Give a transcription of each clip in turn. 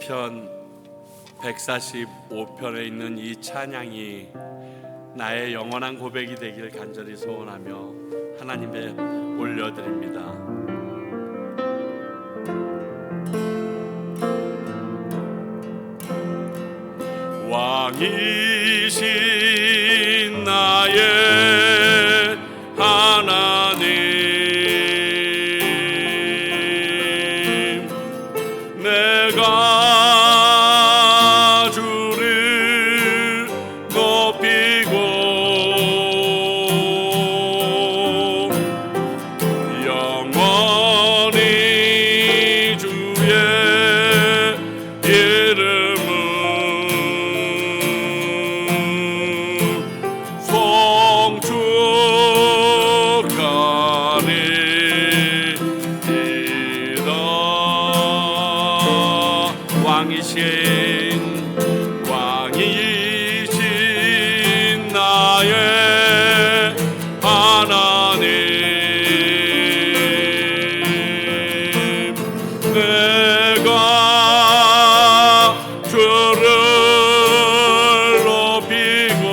시편 145편에 있는 이 찬양이 나의 영원한 고백이 되길 간절히 소원하며 하나님께 올려드립니다. 왕이신 나의 하나님, 내가 주를 높이고 영원히 주의 이름을 왕이신 나의 하나님, 내가 주를 높이고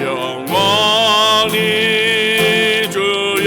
영원히 주의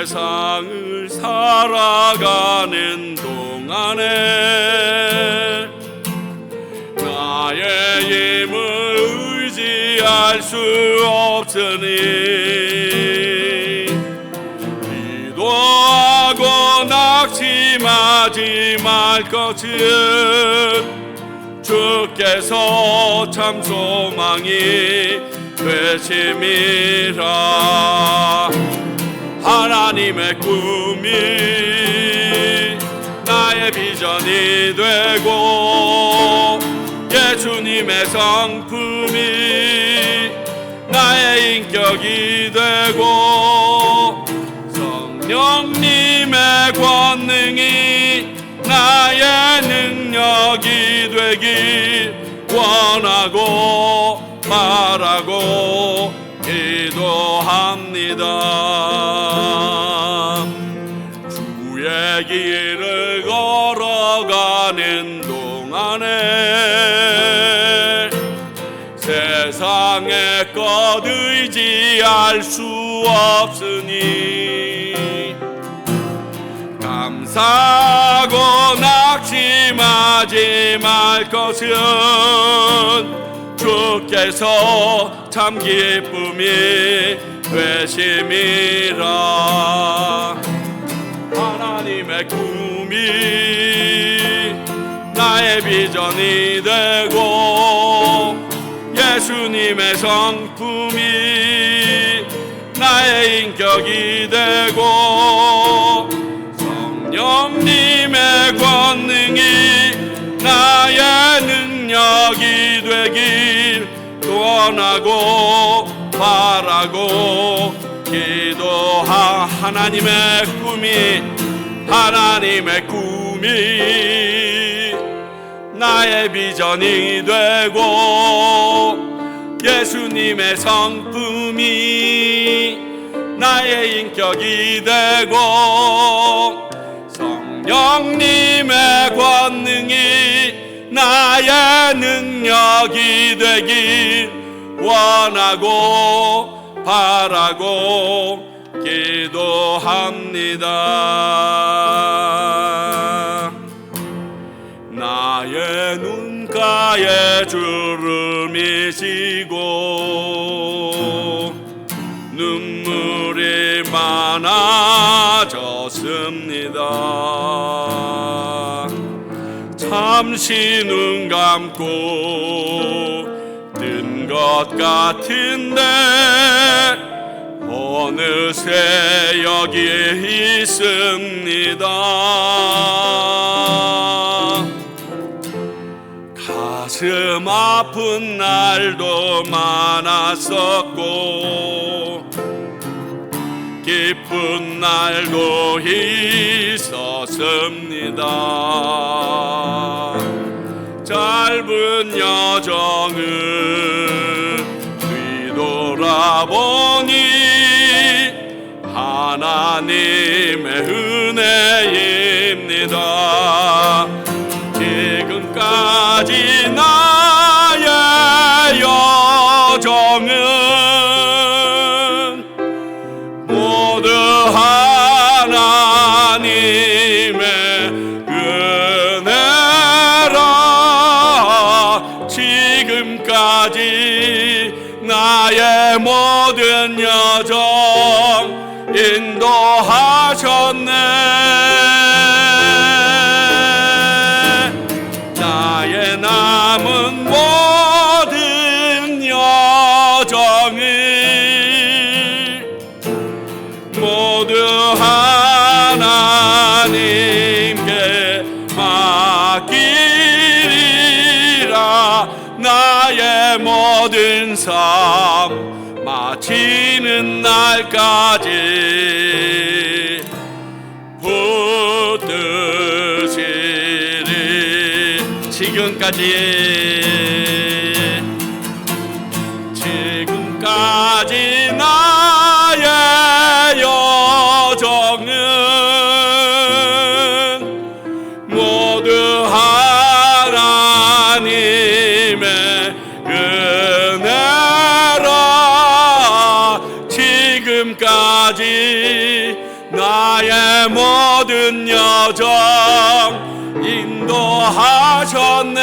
세상을 살아가는 동안에 나의 힘을 의지할 수 없으니 기도하고 낙심하지 말 것은 주께서 참 소망이 되심이라. 하나님의 꿈이 나의 비전이 되고 예수님의 성품이 나의 인격이 되고 성령님의 권능이 나의 능력이 되길 원하고 바라고 기도합니다. 주의 길을 걸어가는 동안에 세상의 것 의지할 수 없으니 감사하고 낙심하지 말 것은 주께서 참 기쁨이 되심이라. 하나님의 꿈이 나의 비전이 되고 예수님의 성품이 나의 인격이 되고 성령님의 권능이 나의 능력이 되길 원하고 바라고 하나님의 꿈이 나의 비전이 되고 예수님의 성품이 나의 인격이 되고 성령님의 권능이 나의 능력이 되길 원하고 바라고 기도합니다. 나의 눈가에 주름이시고 눈물이 많아졌습니다. 잠시 눈 감고 뜬 것 같은데 어느새 여기 있습니다. 가슴 아픈 날도 많았었고 기쁜 날도 있었습니다. 짧은 여정을 뒤돌아보니 하나님의 은혜입니다. 지금까지 나의 여정은 모두 하나님의 은혜라. 지금까지 나의 모든 여정 인도하셨네. 나의 남은 모든 여정을 모두 하나님께 맡기리라. 나의 모든 삶 마치는 날까지 붙드시리. 지금까지 나의 여정은 모두 하나님의 은혜라. 지금까지 나의 모든 여정 인도하셨네.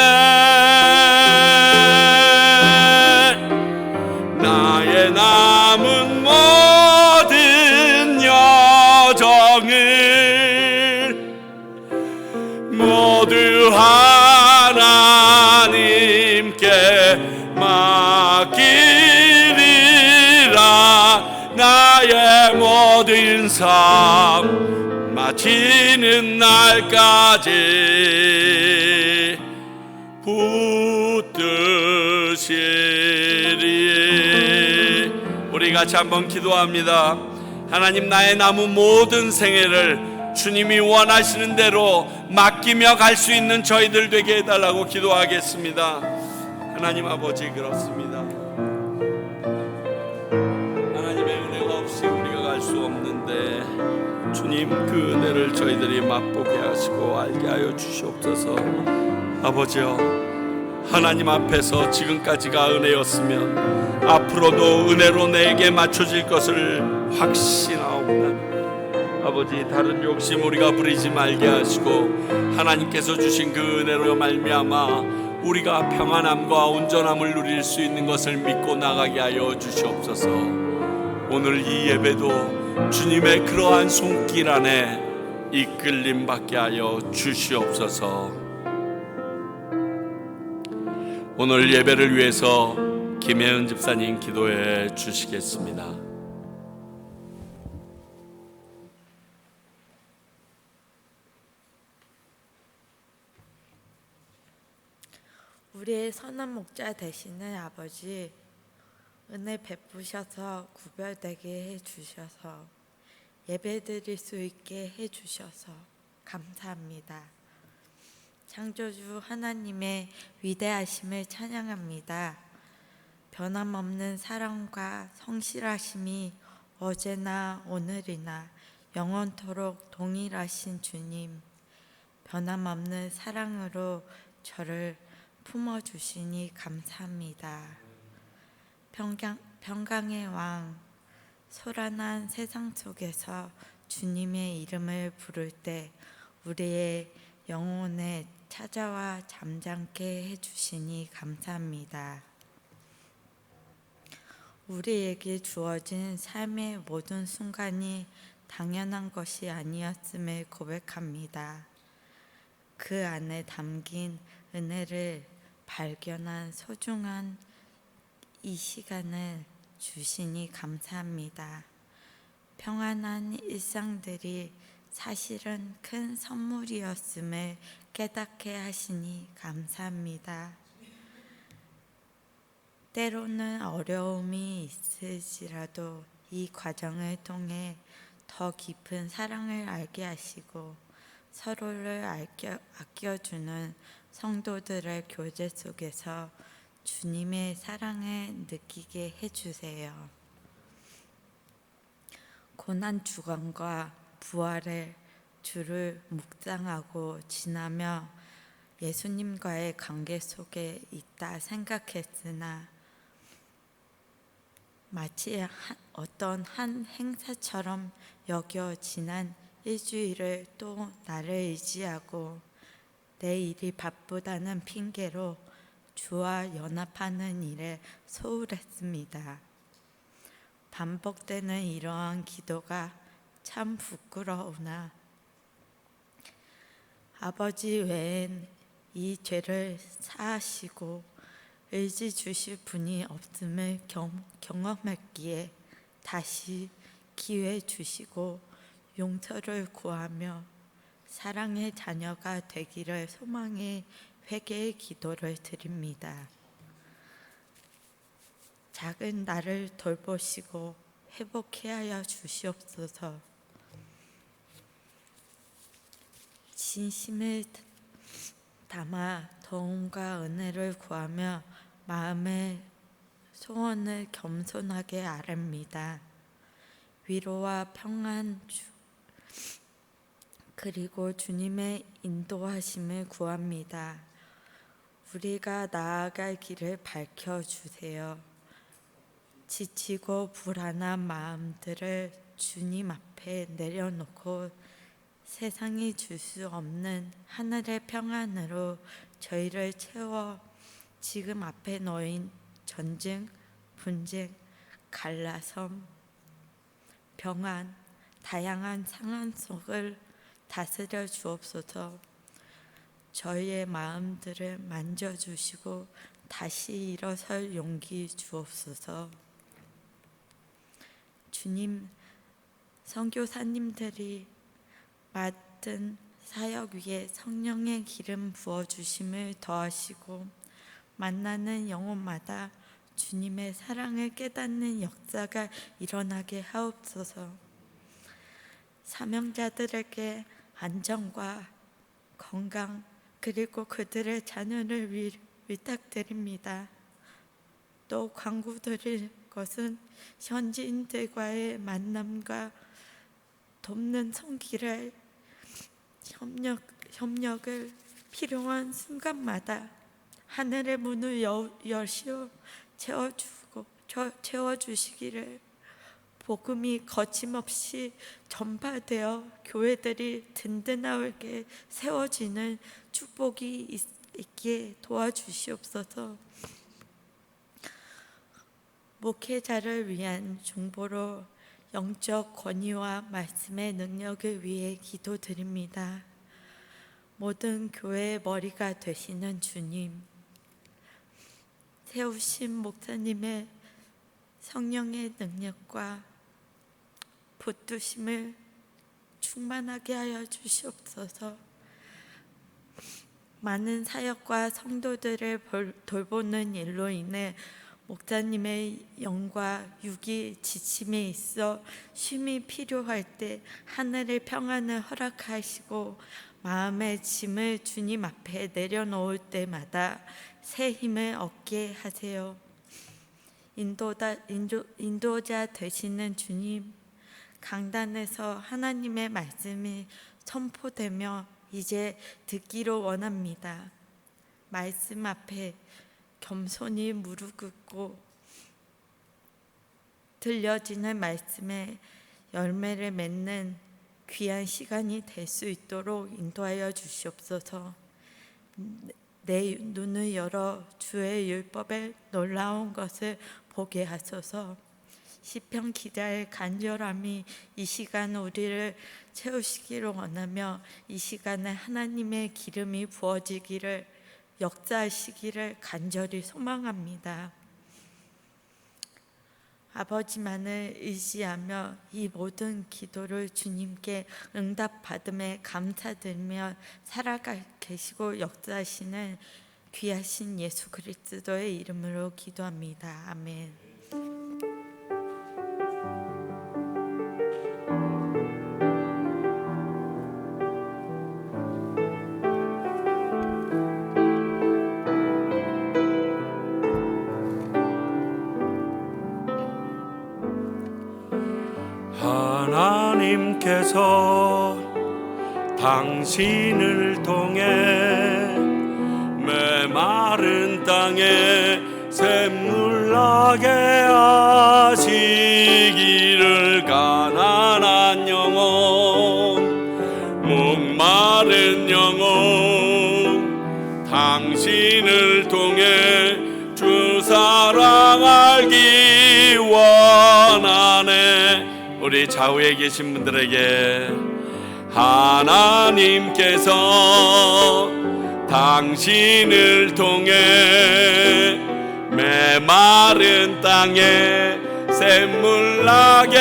나의 남은 모든 여정을 모두 하나님께 맡기리라. 나의 모든 삶 마치는 날까지 붙드시리. 우리 같이 한번 기도합니다. 하나님, 나의 남은 모든 생애를 주님이 원하시는 대로 맡기며 갈 수 있는 저희들 되게 해달라고 기도하겠습니다. 하나님 아버지, 그렇습니다. 하나님의 은혜가 없이 우리가 갈 수 없는데 주님, 그 은혜를 저희들이 맛보게 하시고 알게 하여 주시옵소서. 아버지여, 하나님 앞에서 지금까지가 은혜였으면 앞으로도 은혜로 내게 맞춰질 것을 확신하옵나니 아버지, 다른 욕심 우리가 부리지 말게 하시고 하나님께서 주신 그 은혜로 말미암아 우리가 평안함과 온전함을 누릴 수 있는 것을 믿고 나가게 하여 주시옵소서. 오늘 이 예배도 주님의 그러한 손길 안에 이끌림 받게 하여 주시옵소서. 오늘 예배를 위해서 김혜은 집사님 기도해 주시겠습니다. 우리의 선한 목자 되시는 아버지, 은혜 베푸셔서 구별되게 해주셔서 예배드릴 수 있게 해주셔서 감사합니다. 창조주 하나님의 위대하심을 찬양합니다. 변함없는 사랑과 성실하심이 어제나 오늘이나 영원토록 동일하신 주님, 변함없는 사랑으로 저를 품어주시니 감사합니다. 평강의 왕, 소란한 세상 속에서 주님의 이름을 부를 때 우리의 영혼에 찾아와 잠잠게 해주시니 감사합니다. 우리에게 주어진 삶의 모든 순간이 당연한 것이 아니었음을 고백합니다. 그 안에 담긴 은혜를 발견한 소중한 이 시간을 주시니 감사합니다. 평안한 일상들이 사실은 큰 선물이었음을 깨닫게 하시니 감사합니다. 때로는 어려움이 있을지라도 이 과정을 통해 더 깊은 사랑을 알게 하시고 서로를 아껴주는 성도들의 교제 속에서 주님의 사랑을 느끼게 해주세요. 고난 주간과 부활의 주를 묵상하고 지나며 예수님과의 관계 속에 있다 생각했으나 마치 어떤 한 행사처럼 여겨 지난 일주일을 또 나를 의지하고 내 일이 바쁘다는 핑계로 주와 연합하는 일에 소홀했습니다. 반복되는 이러한 기도가 참 부끄러우나 아버지 외엔 이 죄를 사하시고 의지 주실 분이 없음을 경험했기에 다시 기회 주시고 용서를 구하며 사랑의 자녀가 되기를 소망해 회개의 기도를 드립니다. 작은 나를 돌보시고 회복해 하여 주시옵소서. 진심을 담아 도움과 은혜를 구하며 마음의 소원을 겸손하게 아뢰입니다. 위로와 평안 그리고 주님의 인도하심을 구합니다. 우리가 나아갈 길을 밝혀주세요. 지치고 불안한 마음들을 주님 앞에 내려놓고 세상이 줄 수 없는 하늘의 평안으로 저희를 채워 지금 앞에 놓인 전쟁, 분쟁, 갈라섬, 병환, 다양한 상황 속을 다스려 주옵소서. 저희의 마음들을 만져주시고 다시 일어설 용기 주옵소서. 주님, 선교사님들이 맡은 사역 위에 성령의 기름 부어주심을 더하시고 만나는 영혼마다 주님의 사랑을 깨닫는 역사가 일어나게 하옵소서. 사명자들에게 안전과 건강 그리고 그들의 자녀를 위탁드립니다. 또 간구드릴 것은 현지인들과의 만남과 돕는 손길을 협력을 필요한 순간마다 하늘의 문을 여시어 채워주시기를, 복음이 거침없이 전파되어 교회들이 든든하게 세워지는 축복이 있게 도와주시옵소서. 목회자를 위한 중보로 영적 권위와 말씀의 능력을 위해 기도드립니다. 모든 교회의 머리가 되시는 주님, 세우신 목사님의 성령의 능력과 붙드심을 충만하게 하여 주시옵소서. 많은 사역과 성도들을 돌보는 일로 인해 목사님의 영과 육이 지침에 있어 쉼이 필요할 때 하늘의 평안을 허락하시고 마음의 짐을 주님 앞에 내려놓을 때마다 새 힘을 얻게 하세요. 인도자 되시는 주님, 강단에서 하나님의 말씀이 선포되며 이제 듣기로 원합니다. 말씀 앞에 겸손히 무릎 꿇고 들려지는 말씀에 열매를 맺는 귀한 시간이 될 수 있도록 인도하여 주시옵소서. 내 눈을 열어 주의 율법의 놀라운 것을 보게 하소서. 시편 기자의 간절함이 이 시간 우리를 채우시기를 원하며 이 시간에 하나님의 기름이 부어지기를, 역사하시기를 간절히 소망합니다. 아버지만을 의지하며 이 모든 기도를 주님께 응답받음에 감사드리며 살아가 계시고 역사하시는 귀하신 예수 그리스도의 이름으로 기도합니다. 아멘. 하나님께서 당신을 통해 메마른 땅에 샘물 나게 하시기를, 가난한 영혼, 목마른 영혼, 당신을 통해 주 사랑 알기 원하네. 우리 좌우에 계신 분들에게 하나님께서 당신을 통해 메마른 땅에 샘물 나게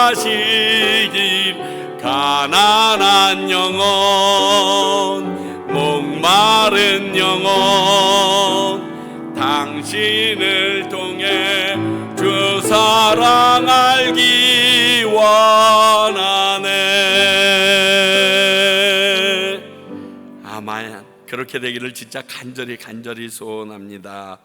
하시길, 가난한 영혼, 목마른 영혼, 당신을 통해 주 사랑 알기 원하네. 아멘. 그렇게 되기를 진짜 간절히 소원합니다.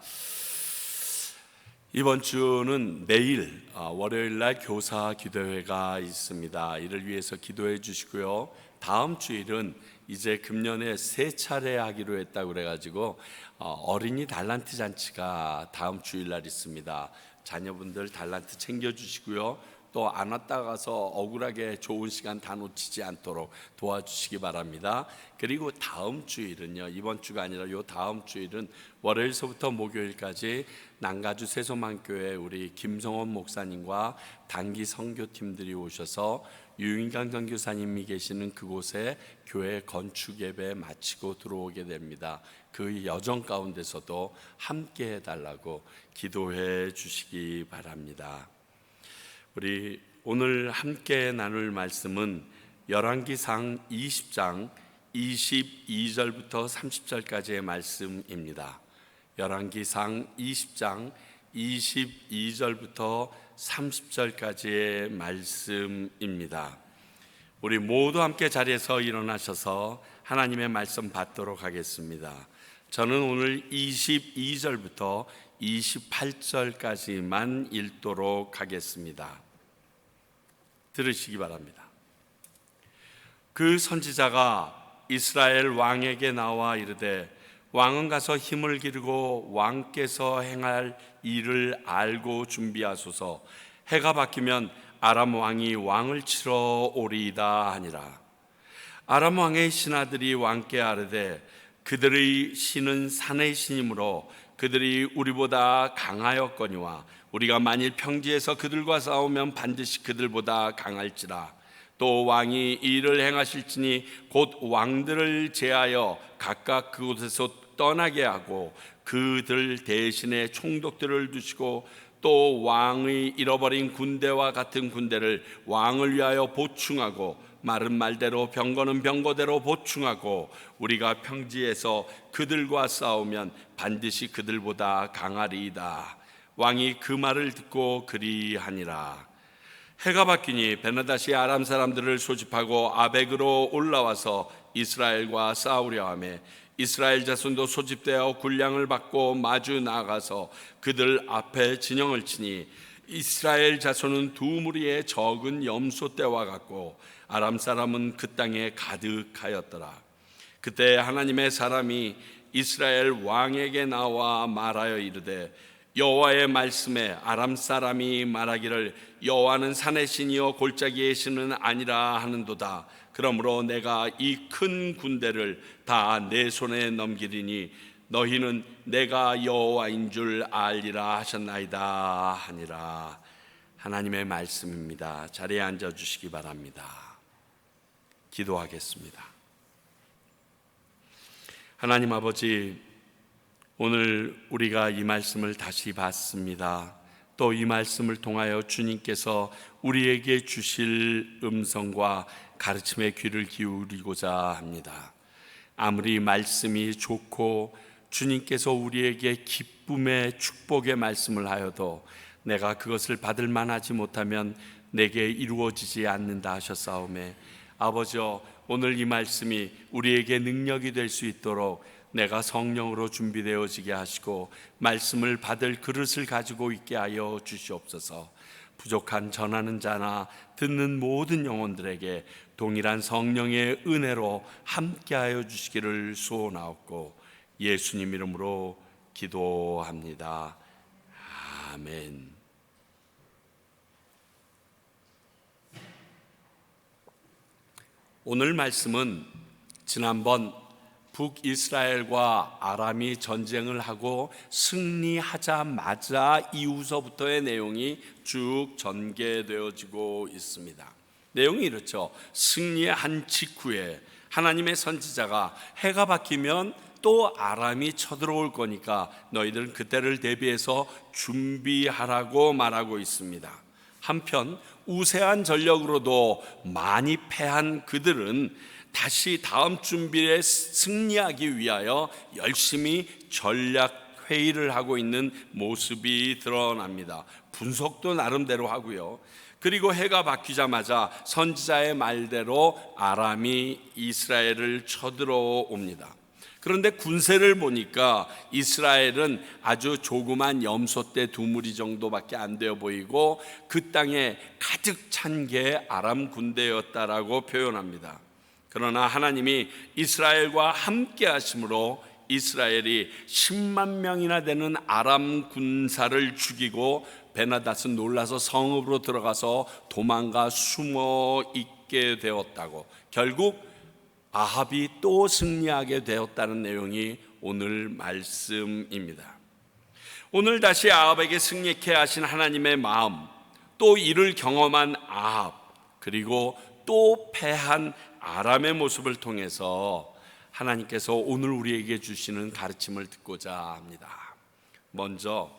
이번 주는 내일 월요일 날 교사 기도회가 있습니다. 이를 위해서 기도해 주시고요. 다음 주일은 이제 금년에 3차례 하기로 했다고 그래가지고 어린이 달란트 잔치가 다음 주일 날 있습니다. 자녀분들 달란트 챙겨주시고요. 또 안 왔다 가서 억울하게 좋은 시간 다 놓치지 않도록 도와주시기 바랍니다. 그리고 다음 주일은요, 이번 주가 아니라 요 다음 주일은 월요일서부터 목요일까지 남가주 새소망교회 우리 김성원 목사님과 단기 선교팀들이 오셔서 유인강 선교사님이 계시는 그곳에 교회 건축 예배 마치고 들어오게 됩니다. 그 여정 가운데서도 함께 해달라고 기도해 주시기 바랍니다. 우리 오늘 함께 나눌 말씀은 열왕기상 20장 22절부터 30절까지의 말씀입니다. 열왕기상 20장 22절부터 30절까지의 말씀입니다. 우리 모두 함께 자리에서 일어나셔서 하나님의 말씀 받도록 하겠습니다. 저는 오늘 22절부터 28절까지만 읽도록 하겠습니다. 들으시기 바랍니다. 그 선지자가 이스라엘 왕에게 나와 이르되 왕은 가서 힘을 기르고 왕께서 행할 일을 알고 준비하소서. 해가 바뀌면 아람 왕이 왕을 치러 오리이다 하니라. 아람 왕의 신하들이 왕께 아뢰되 그들의 신은 산의 신이므로 그들이 우리보다 강하였거니와 우리가 만일 평지에서 그들과 싸우면 반드시 그들보다 강할지라. 또 왕이 이 일을 행하실지니 곧 왕들을 제하여 각각 그곳에서 떠나게 하고 그들 대신에 총독들을 두시고 또 왕의 잃어버린 군대와 같은 군대를 왕을 위하여 보충하고 말은 말대로 병거는 병거대로 보충하고 우리가 평지에서 그들과 싸우면 반드시 그들보다 강하리이다. 왕이 그 말을 듣고 그리하니라. 해가 바뀌니 베나다시 아람 사람들을 소집하고 아벡으로 올라와서 이스라엘과 싸우려 하며 이스라엘 자손도 소집되어 군량을 받고 마주 나가서 그들 앞에 진영을 치니 이스라엘 자손은 두 무리의 적은 염소 떼와 같고 아람 사람은 그 땅에 가득하였더라. 그때 하나님의 사람이 이스라엘 왕에게 나와 말하여 이르되 여호와의 말씀에 아람 사람이 말하기를 여호와는 산의 신이요 골짜기의 신은 아니라 하는도다. 그러므로 내가 이 큰 군대를 다 내 손에 넘기리니 너희는 내가 여호와인 줄 알리라 하셨나이다 하니라. 하나님의 말씀입니다. 자리에 앉아 주시기 바랍니다. 기도하겠습니다. 하나님 아버지, 오늘 우리가 이 말씀을 다시 봤습니다. 또 이 말씀을 통하여 주님께서 우리에게 주실 음성과 가르침의 귀를 기울이고자 합니다. 아무리 말씀이 좋고 주님께서 우리에게 기쁨의 축복의 말씀을 하여도 내가 그것을 받을 만하지 못하면 내게 이루어지지 않는다 하셨사오매, 아버지여, 오늘 이 말씀이 우리에게 능력이 될 수 있도록 내가 성령으로 준비되어지게 하시고 말씀을 받을 그릇을 가지고 있게 하여 주시옵소서. 부족한 전하는 자나 듣는 모든 영혼들에게 동일한 성령의 은혜로 함께하여 주시기를 소원하옵고 예수님 이름으로 기도합니다. 아멘. 오늘 말씀은 지난번 북이스라엘과 아람이 전쟁을 하고 승리하자마자 이후서부터의 내용이 쭉 전개되어지고 있습니다. 내용이 이렇죠. 승리한 직후에 하나님의 선지자가 해가 바뀌면 또 아람이 쳐들어올 거니까 너희들은 그때를 대비해서 준비하라고 말하고 있습니다. 한편 우세한 전력으로도 많이 패한 그들은 다시 다음 준비에 승리하기 위하여 열심히 전략 회의를 하고 있는 모습이 드러납니다. 분석도 나름대로 하고요. 그리고 해가 바뀌자마자 선지자의 말대로 아람이 이스라엘을 쳐들어옵니다. 그런데 군세를 보니까 이스라엘은 아주 조그만 염소떼 두 무리 정도밖에 안 되어 보이고 그 땅에 가득 찬 게 아람 군대였다라고 표현합니다. 그러나 하나님이 이스라엘과 함께 하심으로 이스라엘이 10만 명이나 되는 아람 군사를 죽이고 베나닷은 놀라서 성읍으로 들어가서 도망가 숨어 있게 되었다고, 결국 아합이 또 승리하게 되었다는 내용이 오늘 말씀입니다. 오늘 다시 아합에게 승리케 하신 하나님의 마음, 또 이를 경험한 아합, 그리고 또 패한 아람의 모습을 통해서 하나님께서 오늘 우리에게 주시는 가르침을 듣고자 합니다. 먼저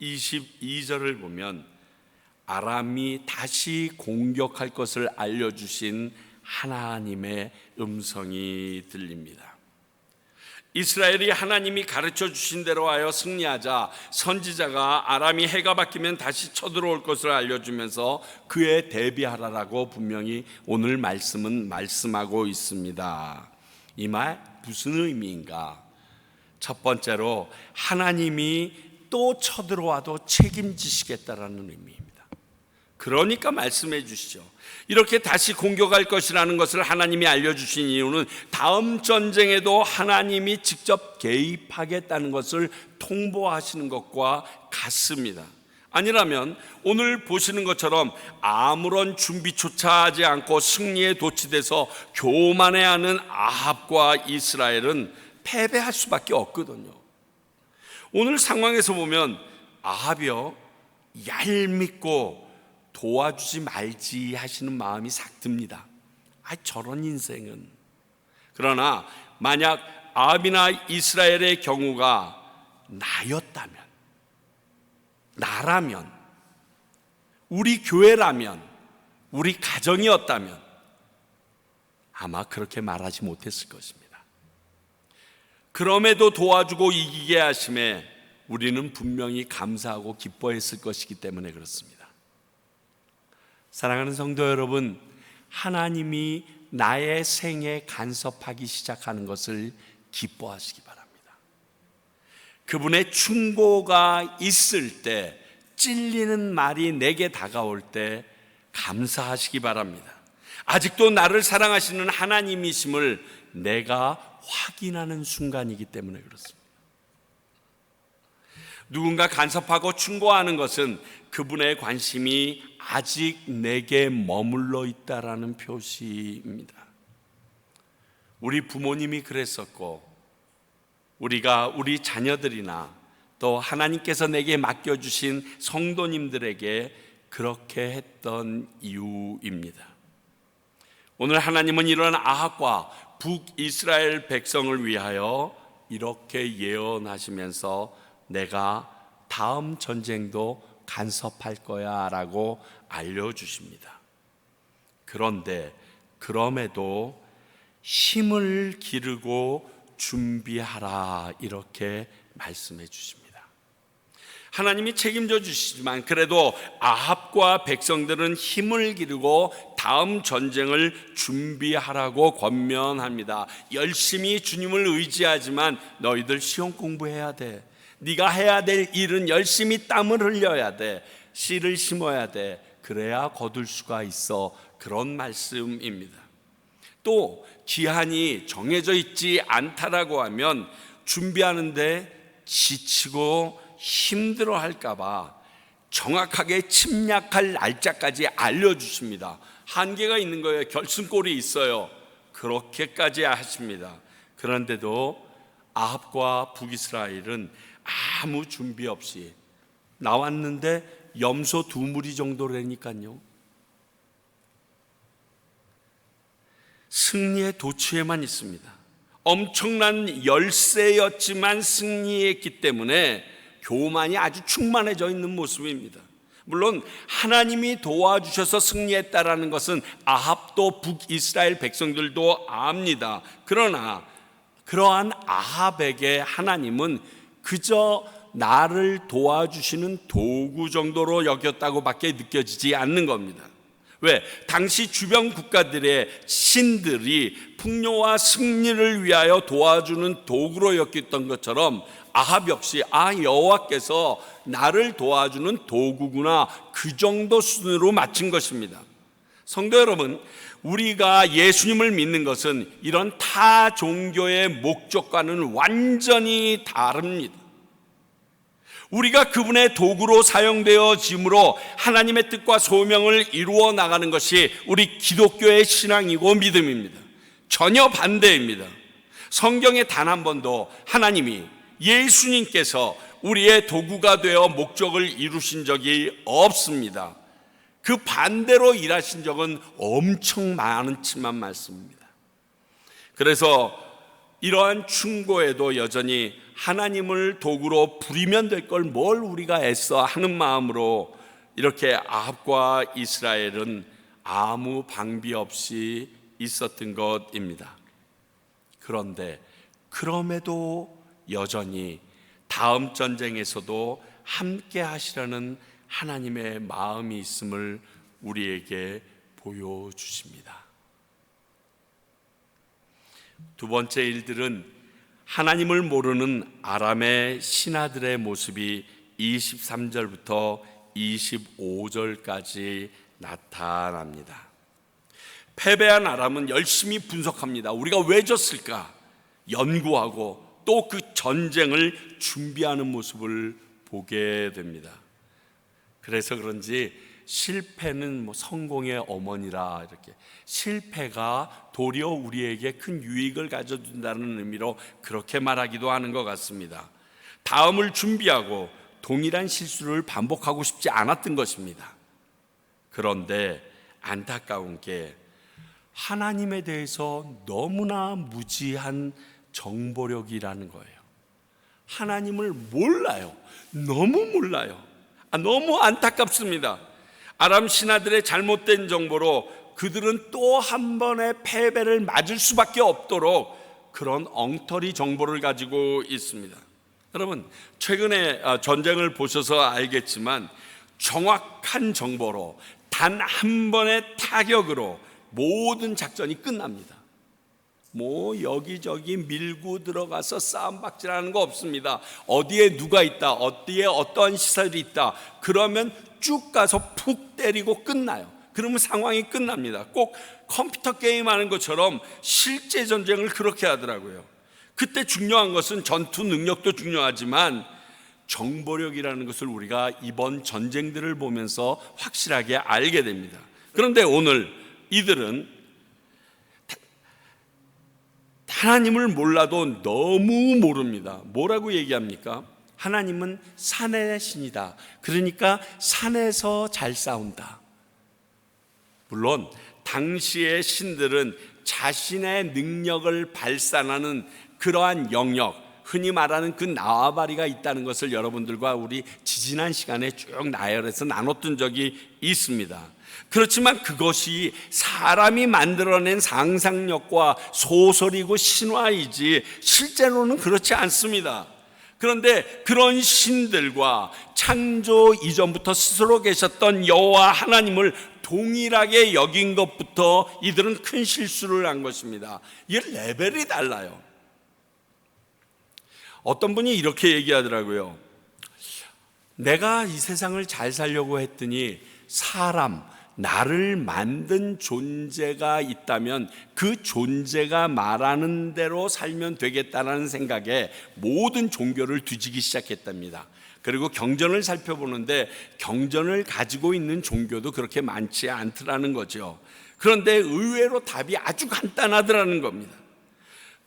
22절을 보면 아람이 다시 공격할 것을 알려주신 하나님의 음성이 들립니다. 이스라엘이 하나님이 가르쳐 주신 대로 하여 승리하자 선지자가 아람이 해가 바뀌면 다시 쳐들어올 것을 알려주면서 그에 대비하라라고 분명히 오늘 말씀은 말씀하고 있습니다. 이 말 무슨 의미인가? 첫 번째로 하나님이 또 쳐들어와도 책임지시겠다라는 의미입니다. 그러니까 말씀해 주시죠. 이렇게 다시 공격할 것이라는 것을 하나님이 알려주신 이유는 다음 전쟁에도 하나님이 직접 개입하겠다는 것을 통보하시는 것과 같습니다. 아니라면 오늘 보시는 것처럼 아무런 준비조차 하지 않고 승리에 도취돼서 교만해하는 아합과 이스라엘은 패배할 수밖에 없거든요. 오늘 상황에서 보면 아합이요, 얄밉고 도와주지 말지 하시는 마음이 싹 듭니다. 저런 인생은. 그러나 만약 아합이나 이스라엘의 경우가 나였다면, 나라면, 우리 교회라면, 우리 가정이었다면 아마 그렇게 말하지 못했을 것입니다. 그럼에도 도와주고 이기게 하심에 우리는 분명히 감사하고 기뻐했을 것이기 때문에 그렇습니다. 사랑하는 성도 여러분, 하나님이 나의 생에 간섭하기 시작하는 것을 기뻐하시기 바랍니다. 그분의 충고가 있을 때, 찔리는 말이 내게 다가올 때 감사하시기 바랍니다. 아직도 나를 사랑하시는 하나님이심을 내가 확인하는 순간이기 때문에 그렇습니다. 누군가 간섭하고 충고하는 것은 그분의 관심이 아직 내게 머물러 있다라는 표시입니다. 우리 부모님이 그랬었고, 우리가 우리 자녀들이나 또 하나님께서 내게 맡겨주신 성도님들에게 그렇게 했던 이유입니다. 오늘 하나님은 이런 아합과 북이스라엘 백성을 위하여 이렇게 예언하시면서 내가 다음 전쟁도 간섭할 거야 라고 알려주십니다. 그런데 그럼에도 힘을 기르고 준비하라 이렇게 말씀해 주십니다. 하나님이 책임져 주시지만 그래도 아합과 백성들은 힘을 기르고 다음 전쟁을 준비하라고 권면합니다. 열심히 주님을 의지하지만 너희들 시험 공부해야 돼. 네가 해야 될 일은 열심히 땀을 흘려야 돼. 씨를 심어야 돼. 그래야 거둘 수가 있어. 그런 말씀입니다. 또 기한이 정해져 있지 않다라고 하면 준비하는데 지치고 힘들어 할까봐 정확하게 침략할 날짜까지 알려주십니다. 한계가 있는 거예요. 결승골이 있어요. 그렇게까지 하십니다. 그런데도 아합과 북이스라엘은 아무 준비 없이 나왔는데 염소 2무리 정도라니까요. 승리의 도취에만 있습니다. 엄청난 열세였지만 승리했기 때문에 교만이 아주 충만해져 있는 모습입니다. 물론 하나님이 도와주셔서 승리했다라는 것은 아합도 북이스라엘 백성들도 압니다. 그러나 그러한 아합에게 하나님은 그저 나를 도와주시는 도구 정도로 여겼다고 밖에 느껴지지 않는 겁니다. 왜? 당시 주변 국가들의 신들이 풍요와 승리를 위하여 도와주는 도구로 여겼던 것처럼 아합 역시 여호와께서 나를 도와주는 도구구나, 그 정도 수준으로 맞춘 것입니다. 성도 여러분, 우리가 예수님을 믿는 것은 이런 타 종교의 목적과는 완전히 다릅니다. 우리가 그분의 도구로 사용되어짐으로 하나님의 뜻과 소명을 이루어 나가는 것이 우리 기독교의 신앙이고 믿음입니다. 전혀 반대입니다. 성경에 단 한 번도 하나님이, 예수님께서 우리의 도구가 되어 목적을 이루신 적이 없습니다. 그 반대로 일하신 적은 엄청 많지만 많습니다. 그래서 이러한 충고에도 여전히 하나님을 도구로 부리면 될 걸 뭘 우리가 애써 하는 마음으로 이렇게 아합과 이스라엘은 아무 방비 없이 있었던 것입니다. 그런데 그럼에도 여전히 다음 전쟁에서도 함께 하시라는 하나님의 마음이 있음을 우리에게 보여주십니다. 두 번째 일들은 하나님을 모르는 아람의 신하들의 모습이 23절부터 25절까지 나타납니다. 패배한 아람은 열심히 분석합니다. 우리가 왜 졌을까? 연구하고 또 그 전쟁을 준비하는 모습을 보게 됩니다. 그래서 그런지 실패는 성공의 어머니라, 이렇게 실패가 도리어 우리에게 큰 유익을 가져준다는 의미로 그렇게 말하기도 하는 것 같습니다. 다음을 준비하고 동일한 실수를 반복하고 싶지 않았던 것입니다. 그런데 안타까운 게 하나님에 대해서 너무나 무지한 정보력이라는 거예요. 하나님을 몰라요. 너무 몰라요. 너무 안타깝습니다. 아람 신하들의 잘못된 정보로 그들은 또 한 번의 패배를 맞을 수밖에 없도록 그런 엉터리 정보를 가지고 있습니다. 여러분, 최근에 전쟁을 보셔서 알겠지만 정확한 정보로 단 한 번의 타격으로 모든 작전이 끝납니다. 여기저기 밀고 들어가서 싸움박질하는 거 없습니다. 어디에 누가 있다, 어디에 어떠한 시설이 있다, 그러면 쭉 가서 푹 때리고 끝나요. 그러면 상황이 끝납니다. 꼭 컴퓨터 게임하는 것처럼 실제 전쟁을 그렇게 하더라고요. 그때 중요한 것은 전투 능력도 중요하지만 정보력이라는 것을 우리가 이번 전쟁들을 보면서 확실하게 알게 됩니다. 그런데 오늘 이들은 하나님을 몰라도 너무 모릅니다. 뭐라고 얘기합니까? 하나님은 산의 신이다. 그러니까 산에서 잘 싸운다. 물론 당시의 신들은 자신의 능력을 발산하는 그러한 영역, 흔히 말하는 그 나와바리가 있다는 것을 여러분들과 우리 지지난 시간에 쭉 나열해서 나눴던 적이 있습니다. 그렇지만 그것이 사람이 만들어낸 상상력과 소설이고 신화이지 실제로는 그렇지 않습니다. 그런데 그런 신들과 창조 이전부터 스스로 계셨던 여호와 하나님을 동일하게 여긴 것부터 이들은 큰 실수를 한 것입니다. 이게 레벨이 달라요. 어떤 분이 이렇게 얘기하더라고요. 내가 이 세상을 잘 살려고 했더니 사람, 나를 만든 존재가 있다면 그 존재가 말하는 대로 살면 되겠다는 생각에 모든 종교를 뒤지기 시작했답니다. 그리고 경전을 살펴보는데 경전을 가지고 있는 종교도 그렇게 많지 않더라는 거죠. 그런데 의외로 답이 아주 간단하더라는 겁니다.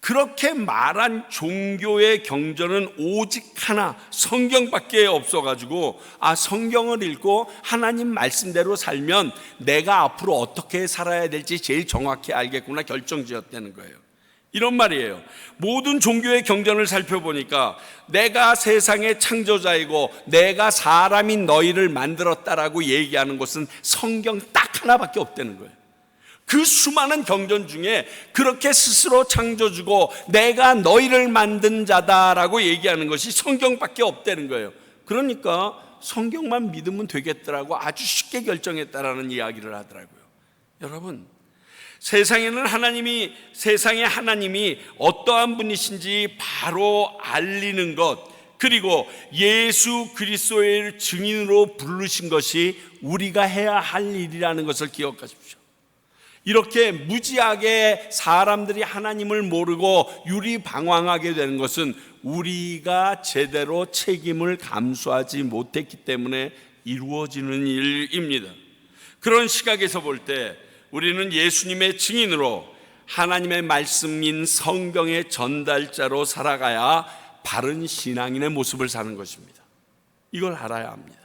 그렇게 말한 종교의 경전은 오직 하나, 성경밖에 없어가지고 성경을 읽고 하나님 말씀대로 살면 내가 앞으로 어떻게 살아야 될지 제일 정확히 알겠구나 결정지었다는 거예요. 이런 말이에요. 모든 종교의 경전을 살펴보니까 내가 세상의 창조자이고 내가 사람인 너희를 만들었다라고 얘기하는 것은 성경 딱 하나밖에 없다는 거예요. 그 수많은 경전 중에 그렇게 스스로 창조주고 내가 너희를 만든 자다라고 얘기하는 것이 성경밖에 없다는 거예요. 그러니까 성경만 믿으면 되겠더라고 아주 쉽게 결정했다라는 이야기를 하더라고요. 여러분, 세상에 하나님이 어떠한 분이신지 바로 알리는 것, 그리고 예수 그리스도의 증인으로 부르신 것이 우리가 해야 할 일이라는 것을 기억하십시오. 이렇게 무지하게 사람들이 하나님을 모르고 유리방황하게 되는 것은 우리가 제대로 책임을 감수하지 못했기 때문에 이루어지는 일입니다. 그런 시각에서 볼 때 우리는 예수님의 증인으로 하나님의 말씀인 성경의 전달자로 살아가야 바른 신앙인의 모습을 사는 것입니다. 이걸 알아야 합니다.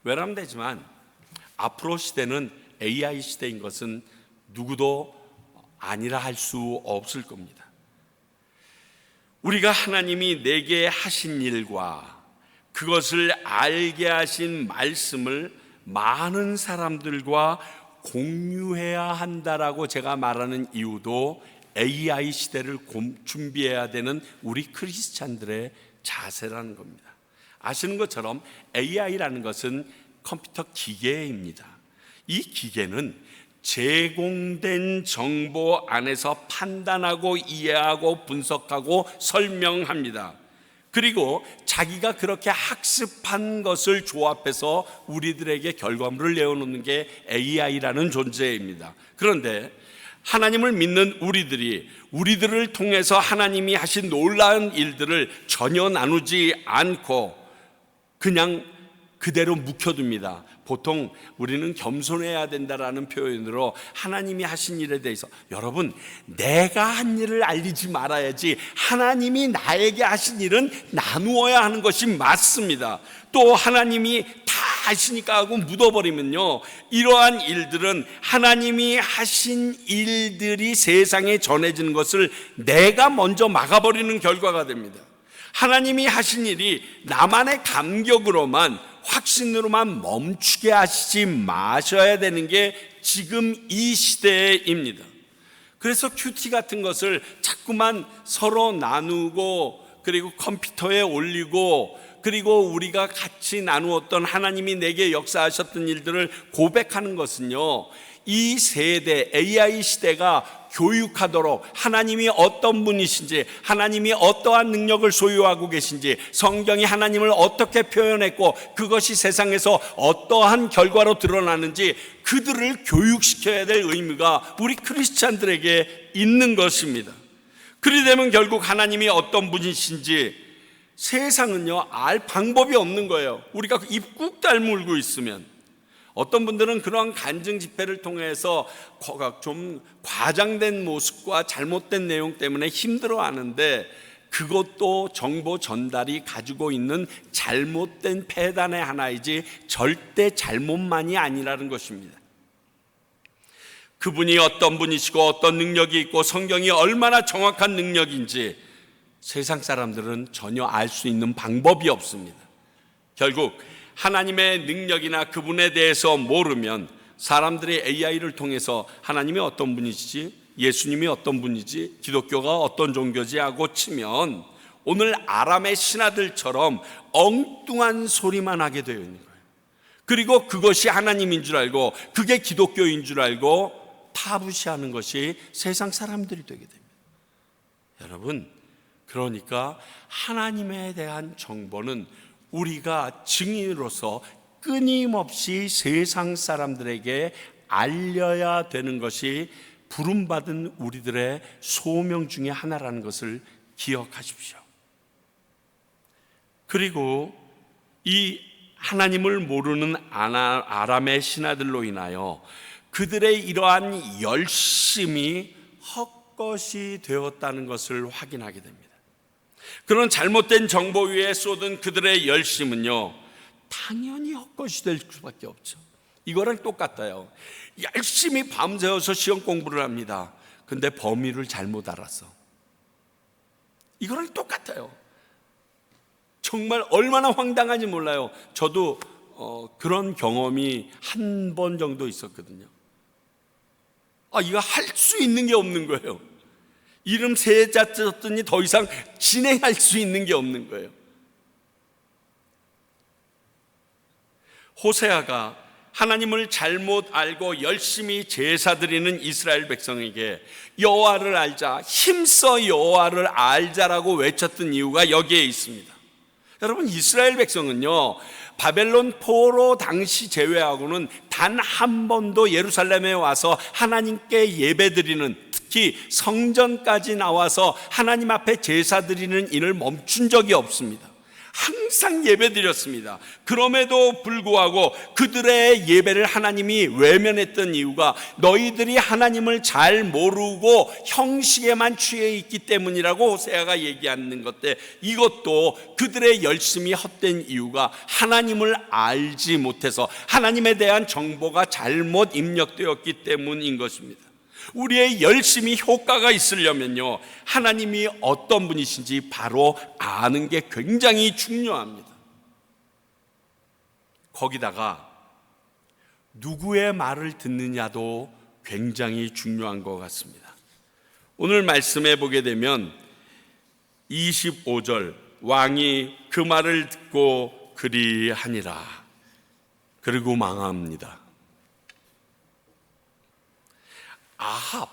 외람되지만 앞으로 시대는 AI 시대인 것은 누구도 아니라 할 수 없을 겁니다. 우리가 하나님이 내게 하신 일과 그것을 알게 하신 말씀을 많은 사람들과 공유해야 한다라고 제가 말하는 이유도 AI 시대를 준비해야 되는 우리 크리스찬들의 자세라는 겁니다. 아시는 것처럼 AI라는 것은 컴퓨터 기계입니다. 이 기계는 제공된 정보 안에서 판단하고 이해하고 분석하고 설명합니다. 그리고 자기가 그렇게 학습한 것을 조합해서 우리들에게 결과물을 내어놓는 게 AI라는 존재입니다. 그런데 하나님을 믿는 우리들을 통해서 하나님이 하신 놀라운 일들을 전혀 나누지 않고 그냥 그대로 묵혀둡니다. 보통 우리는 겸손해야 된다라는 표현으로 하나님이 하신 일에 대해서, 여러분, 내가 한 일을 알리지 말아야지 하나님이 나에게 하신 일은 나누어야 하는 것이 맞습니다. 또 하나님이 다 아시니까 하고 묻어버리면요, 이러한 일들은 하나님이 하신 일들이 세상에 전해지는 것을 내가 먼저 막아버리는 결과가 됩니다. 하나님이 하신 일이 나만의 감격으로만, 확신으로만 멈추게 하시지 마셔야 되는 게 지금 이 시대입니다. 그래서 큐티 같은 것을 자꾸만 서로 나누고, 그리고 컴퓨터에 올리고, 그리고 우리가 같이 나누었던 하나님이 내게 역사하셨던 일들을 고백하는 것은요, 이 세대 AI 시대가 교육하도록 하나님이 어떤 분이신지, 하나님이 어떠한 능력을 소유하고 계신지, 성경이 하나님을 어떻게 표현했고 그것이 세상에서 어떠한 결과로 드러나는지 그들을 교육시켜야 될 의무가 우리 크리스찬들에게 있는 것입니다. 그리 되면 결국 하나님이 어떤 분이신지 세상은요 알 방법이 없는 거예요. 우리가 입 꾹 다물고 있으면. 어떤 분들은 그러한 간증 집회를 통해서 좀 과장된 모습과 잘못된 내용 때문에 힘들어하는데, 그것도 정보 전달이 가지고 있는 잘못된 폐단의 하나이지 절대 잘못만이 아니라는 것입니다. 그분이 어떤 분이시고 어떤 능력이 있고 성경이 얼마나 정확한 능력인지 세상 사람들은 전혀 알 수 있는 방법이 없습니다. 결국 하나님의 능력이나 그분에 대해서 모르면 사람들이 AI를 통해서 하나님이 어떤 분이시지, 예수님이 어떤 분이지, 기독교가 어떤 종교지 하고 치면 오늘 아람의 신하들처럼 엉뚱한 소리만 하게 되어 있는 거예요. 그리고 그것이 하나님인 줄 알고 그게 기독교인 줄 알고 타부시하는 것이 세상 사람들이 되게 됩니다. 여러분, 그러니까 하나님에 대한 정보는 우리가 증인으로서 끊임없이 세상 사람들에게 알려야 되는 것이 부름받은 우리들의 소명 중에 하나라는 것을 기억하십시오. 그리고 이 하나님을 모르는 아람의 신하들로 인하여 그들의 이러한 열심이 헛것이 되었다는 것을 확인하게 됩니다. 그런 잘못된 정보 위에 쏟은 그들의 열심은요 당연히 헛것이 될 수밖에 없죠. 이거랑 똑같아요. 열심히 밤새워서 시험 공부를 합니다. 근데 범위를 잘못 알았어. 이거랑 똑같아요. 정말 얼마나 황당한지 몰라요. 저도 그런 경험이 한 번 정도 있었거든요. 이거 할 수 있는 게 없는 거예요. 이름 세 자 썼더니 더 이상 진행할 수 있는 게 없는 거예요. 호세아가 하나님을 잘못 알고 열심히 제사 드리는 이스라엘 백성에게 여호와를 알자, 힘써 여호와를 알자라고 외쳤던 이유가 여기에 있습니다. 여러분, 이스라엘 백성은요, 바벨론 포로 당시 제외하고는 단 한 번도 예루살렘에 와서 하나님께 예배드리는, 특히 성전까지 나와서 하나님 앞에 제사 드리는 일을 멈춘 적이 없습니다. 항상 예배드렸습니다. 그럼에도 불구하고 그들의 예배를 하나님이 외면했던 이유가 너희들이 하나님을 잘 모르고 형식에만 취해 있기 때문이라고 호세아가 얘기하는 건데, 이것도 그들의 열심이 헛된 이유가 하나님을 알지 못해서 하나님에 대한 정보가 잘못 입력되었기 때문인 것입니다. 우리의 열심이 효과가 있으려면요, 하나님이 어떤 분이신지 바로 아는 게 굉장히 중요합니다. 거기다가 누구의 말을 듣느냐도 굉장히 중요한 것 같습니다. 오늘 말씀해 보게 되면 25절, 왕이 그 말을 듣고 그리하니라. 그리고 망합니다. 아합,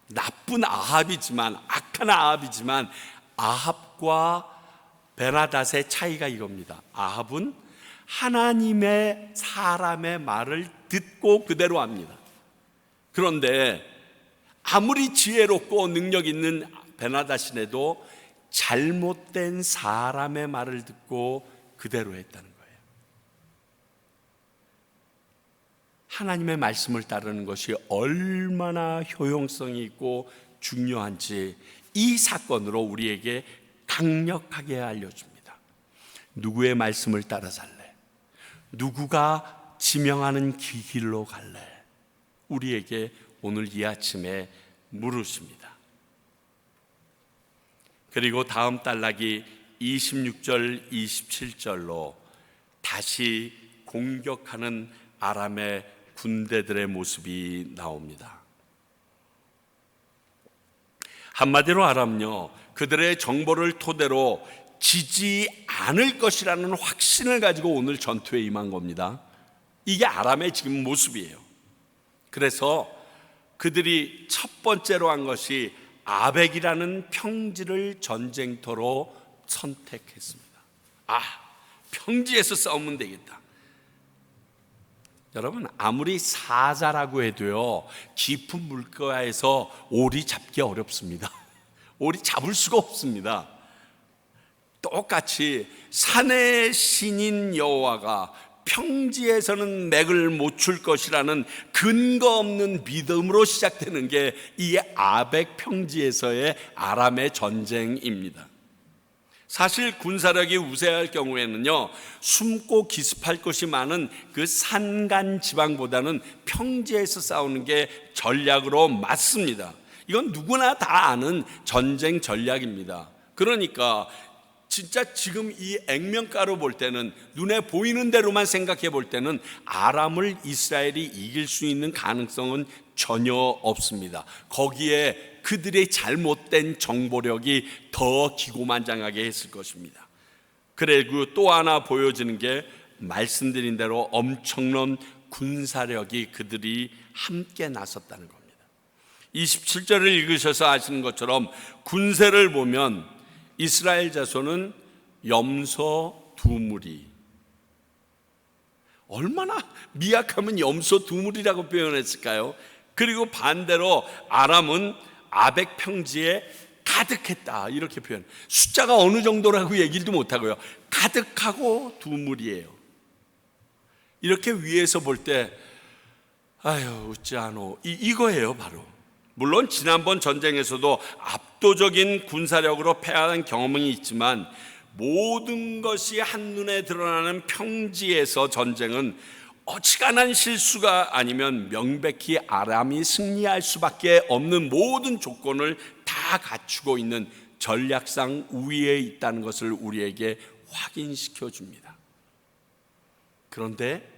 나쁜 아합이지만, 악한 아합이지만, 아합과 베나닷의 차이가 이겁니다. 아합은 하나님의 사람의 말을 듣고 그대로 합니다. 그런데 아무리 지혜롭고 능력 있는 베나닷이라도 잘못된 사람의 말을 듣고 그대로 했다는 거예요. 하나님의 말씀을 따르는 것이 얼마나 효용성이 있고 중요한지 이 사건으로 우리에게 강력하게 알려줍니다. 누구의 말씀을 따라 살래? 누구가 지명하는 길로 갈래? 우리에게 오늘 이 아침에 물으십니다. 그리고 다음 단락이 26절, 27절로 다시 공격하는 아람의 군대들의 모습이 나옵니다. 한마디로 아람요, 그들의 정보를 토대로 지지 않을 것이라는 확신을 가지고 오늘 전투에 임한 겁니다. 이게 아람의 지금 모습이에요. 그래서 그들이 첫 번째로 한 것이 아벡이라는 평지를 전쟁터로 선택했습니다. 평지에서 싸우면 되겠다. 여러분, 아무리 사자라고 해도요, 깊은 물가에서 오리 잡기 어렵습니다. 오리 잡을 수가 없습니다. 똑같이 산의 신인 여호와가 평지에서는 맥을 못 출 것이라는 근거 없는 믿음으로 시작되는 게 이 아벡 평지에서의 아람의 전쟁입니다. 사실 군사력이 우세할 경우에는요, 숨고 기습할 것이 많은 그 산간 지방보다는 평지에서 싸우는 게 전략으로 맞습니다. 이건 누구나 다 아는 전쟁 전략입니다. 그러니까 진짜 지금 이 액면가로 볼 때는, 눈에 보이는 대로만 생각해 볼 때는 아람을 이스라엘이 이길 수 있는 가능성은 전혀 없습니다. 거기에 그들의 잘못된 정보력이 더 기고만장하게 했을 것입니다. 그리고 또 하나 보여지는 게 말씀드린 대로 엄청난 군사력이 그들이 함께 나섰다는 겁니다. 27절을 읽으셔서 아시는 것처럼 군세를 보면 이스라엘 자손은 염소 두 무리, 얼마나 미약하면 염소 두 무리라고 표현했을까요? 그리고 반대로 아람은 아벡 평지에 가득했다, 이렇게 표현. 숫자가 어느 정도라고 얘기도 못하고요, 가득하고 두 무리예요. 이렇게 위에서 볼 때 아유 어찌하노, 이거예요 바로. 물론 지난번 전쟁에서도 압도적인 군사력으로 패한 경험이 있지만, 모든 것이 한눈에 드러나는 평지에서 전쟁은 어지간한 실수가 아니면 명백히 아람이 승리할 수밖에 없는 모든 조건을 다 갖추고 있는 전략상 우위에 있다는 것을 우리에게 확인시켜 줍니다. 그런데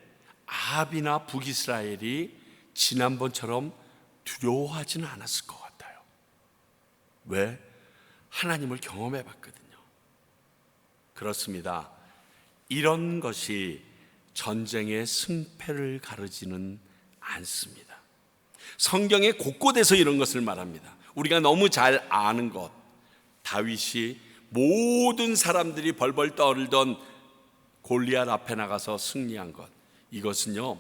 아합이나 북이스라엘이 지난번처럼 두려워하지는 않았을 것 같아요. 왜? 하나님을 경험해 봤거든요. 그렇습니다. 이런 것이 전쟁의 승패를 가르지는 않습니다. 성경에 곳곳에서 이런 것을 말합니다. 우리가 너무 잘 아는 것, 다윗이 모든 사람들이 벌벌 떨던 골리앗 앞에 나가서 승리한 것, 이것은요,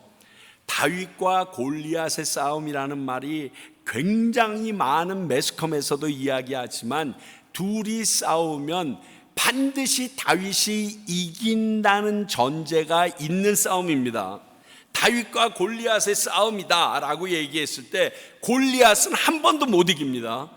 다윗과 골리앗의 싸움이라는 말이 굉장히 많은 매스컴에서도 이야기하지만 둘이 싸우면 반드시 다윗이 이긴다는 전제가 있는 싸움입니다. 다윗과 골리앗의 싸움이다 라고 얘기했을 때 골리앗은 한 번도 못 이깁니다.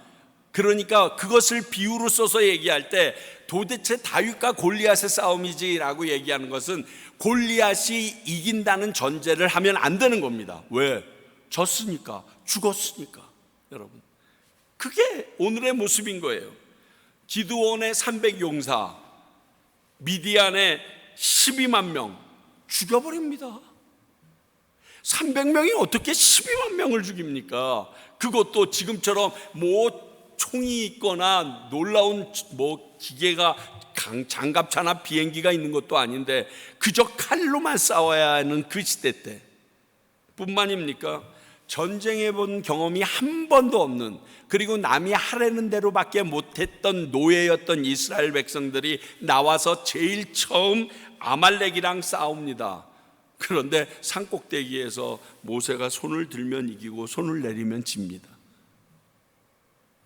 그러니까 그것을 비유로 써서 얘기할 때 도대체 다윗과 골리앗의 싸움이지 라고 얘기하는 것은 골리앗이 이긴다는 전제를 하면 안 되는 겁니다. 왜? 졌으니까, 죽었으니까. 여러분, 그게 오늘의 모습인 거예요. 기드온의 300용사, 미디안의 12만 명 죽여버립니다. 300명이 어떻게 12만 명을 죽입니까? 그것도 지금처럼 총이 있거나 놀라운 기계가 장갑차나 비행기가 있는 것도 아닌데 그저 칼로만 싸워야 하는 그 시대 때 뿐만입니까? 전쟁해 본 경험이 한 번도 없는, 그리고 남이 하라는 대로밖에 못했던 노예였던 이스라엘 백성들이 나와서 제일 처음 아말렉이랑 싸웁니다. 그런데 산꼭대기에서 모세가 손을 들면 이기고 손을 내리면 집니다.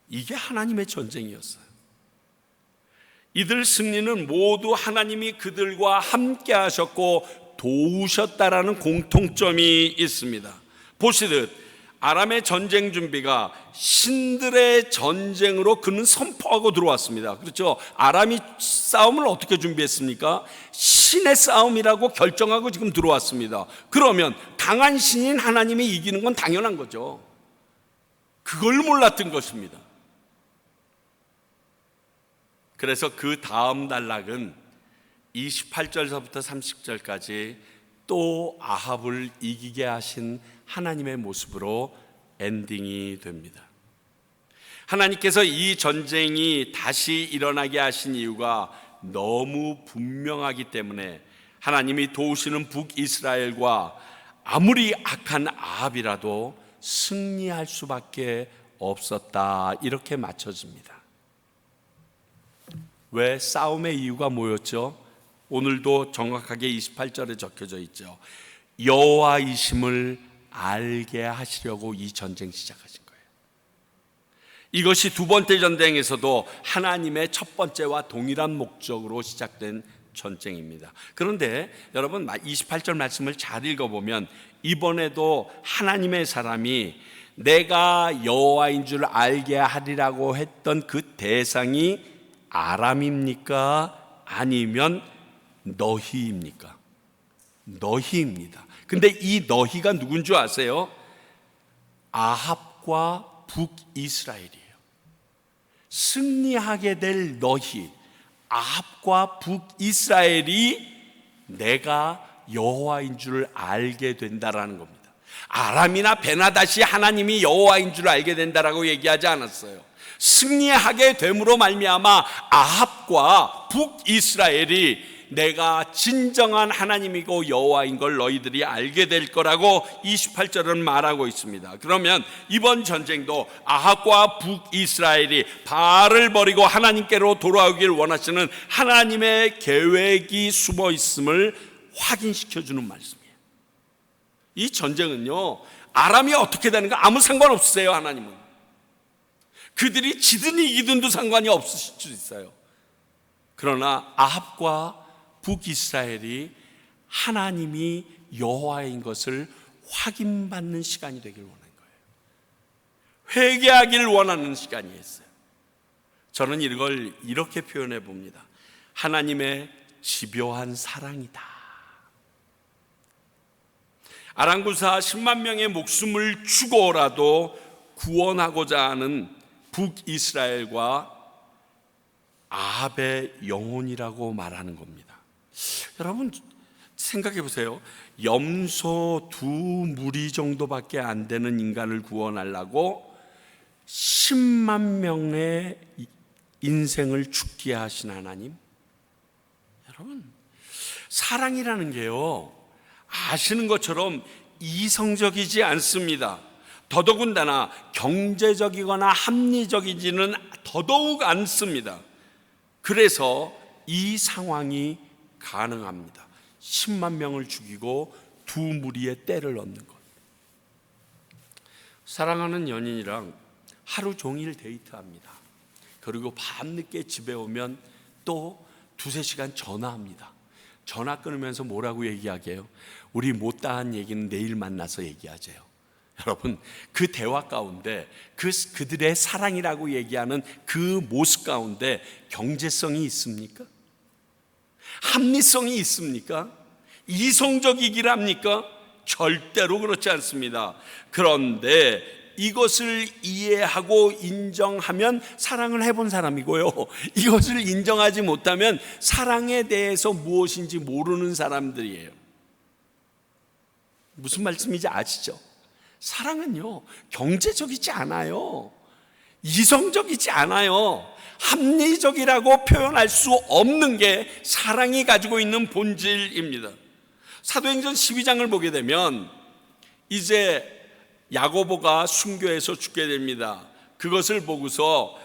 이게 하나님의 전쟁이었어요. 이들 승리는 모두 하나님이 그들과 함께 하셨고 도우셨다라는 공통점이 있습니다. 보시듯 아람의 전쟁 준비가 신들의 전쟁으로 그는 선포하고 들어왔습니다. 그렇죠? 아람이 싸움을 어떻게 준비했습니까? 신의 싸움이라고 결정하고 지금 들어왔습니다. 그러면 강한 신인 하나님이 이기는 건 당연한 거죠. 그걸 몰랐던 것입니다. 그래서 그 다음 단락은 28절서부터 30절까지 또 아합을 이기게 하신 하나님의 모습으로 엔딩이 됩니다. 하나님께서 이 전쟁이 다시 일어나게 하신 이유가 너무 분명하기 때문에 하나님이 도우시는 북이스라엘과 아무리 악한 아합이라도 승리할 수밖에 없었다, 이렇게 맞춰집니다. 왜? 싸움의 이유가 뭐였죠? 오늘도 정확하게 28절에 적혀져 있죠. 여호와이심을 알게 하시려고 이 전쟁 시작하신 거예요. 이것이 두 번째 전쟁에서도 하나님의 첫 번째와 동일한 목적으로 시작된 전쟁입니다. 그런데 여러분 28절 말씀을 잘 읽어보면 이번에도 하나님의 사람이 내가 여호와인 줄 알게 하리라고 했던 그 대상이 아람입니까? 아니면 너희입니까? 너희입니다. 근데 이 너희가 누군 줄 아세요? 아합과 북이스라엘이에요. 승리하게 될 너희, 아합과 북이스라엘이 내가 여호와인 줄 알게 된다라는 겁니다. 아람이나 베나다시 하나님이 여호와인 줄 알게 된다라고 얘기하지 않았어요. 승리하게 됨으로 말미암아 아합과 북이스라엘이 내가 진정한 하나님이고 여호와인 걸 너희들이 알게 될 거라고 28절은 말하고 있습니다. 그러면 이번 전쟁도 아합과 북이스라엘이 바알을 버리고 하나님께로 돌아오길 원하시는 하나님의 계획이 숨어 있음을 확인시켜주는 말씀이에요. 이 전쟁은요, 아람이 어떻게 되는가 아무 상관없으세요. 하나님은 그들이 지든 이기든도 상관이 없으실 수 있어요. 그러나 아합과 북이스라엘이 하나님이 여호와인 것을 확인받는 시간이 되길 원한 거예요. 회개하기를 원하는 시간이었어요. 저는 이걸 이렇게 표현해 봅니다. 하나님의 집요한 사랑이다. 아랑구사 10만 명의 목숨을 주고라도 구원하고자 하는 북이스라엘과 아합의 영혼이라고 말하는 겁니다. 여러분 생각해 보세요. 염소 2무리 정도밖에 안 되는 인간을 구원하려고 10만 명의 인생을 죽게 하신 하나님. 여러분 사랑이라는 게요, 아시는 것처럼 이성적이지 않습니다. 더더군다나 경제적이거나 합리적이지는 더더욱 않습니다. 그래서 이 상황이 가능합니다. 10만 명을 죽이고 두 무리의 떼를 얻는 것. 사랑하는 연인이랑 하루 종일 데이트합니다. 그리고 밤늦게 집에 오면 또 두세 시간 전화합니다. 전화 끊으면서 뭐라고 얘기하게요? 우리 못다한 얘기는 내일 만나서 얘기하재요. 여러분, 그 대화 가운데 그들의 사랑이라고 얘기하는 그 모습 가운데 경제성이 있습니까? 합리성이 있습니까? 이성적이길 합니까? 절대로 그렇지 않습니다. 그런데 이것을 이해하고 인정하면 사랑을 해본 사람이고요, 이것을 인정하지 못하면 사랑에 대해서 무엇인지 모르는 사람들이에요. 무슨 말씀인지 아시죠? 사랑은요, 경제적이지 않아요. 이성적이지 않아요. 합리적이라고 표현할 수 없는 게 사랑이 가지고 있는 본질입니다. 사도행전 12장을 보게 되면 이제 야고보가 순교해서 죽게 됩니다. 그것을 보고서